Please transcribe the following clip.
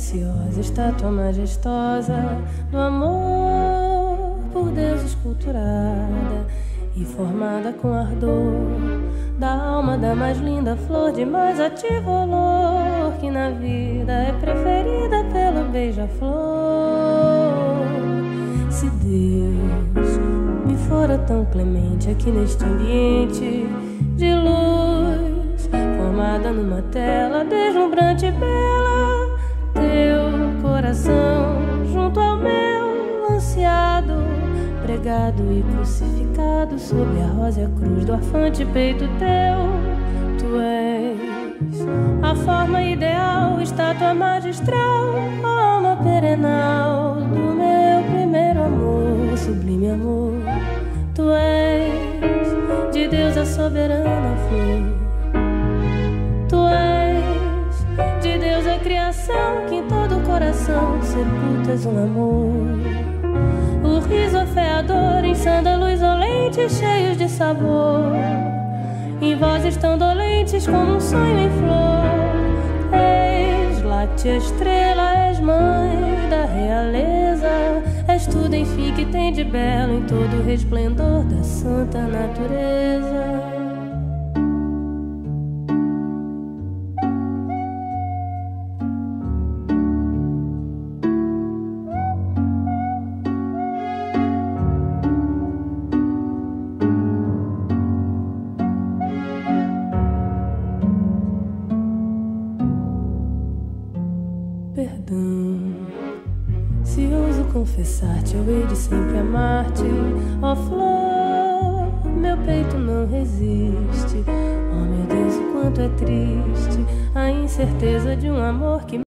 preciosa, estátua majestosa do amor por Deus esculturada e formada com ardor da alma da mais linda flor de mais ativo olor, que na vida é preferida pelo beija-flor. Se Deus me fora tão clemente aqui neste ambiente de luz, formada numa tela deslumbrante e bela, teu coração junto ao meu ansiado, pregado e crucificado sob a rósea cruz do arfante peito teu. Tu és a forma ideal, estátua magistral, alma perenal do meu primeiro amor, sublime amor. Tu és de Deus a soberana flor. Tu és de Deus a criação, que em todo o coração sepultas um amor. O riso afeador em sândalos olentes cheios de sabor, em vozes tão dolentes como um sonho em flor. És láctea estrela, és mãe da realeza, és tudo enfim que tem de belo em todo o resplendor da santa natureza. Perdão, se ouso confessar-te, eu hei de sempre amar-te, ó flor, meu peito não resiste. Oh meu Deus, o quanto é triste a incerteza de um amor que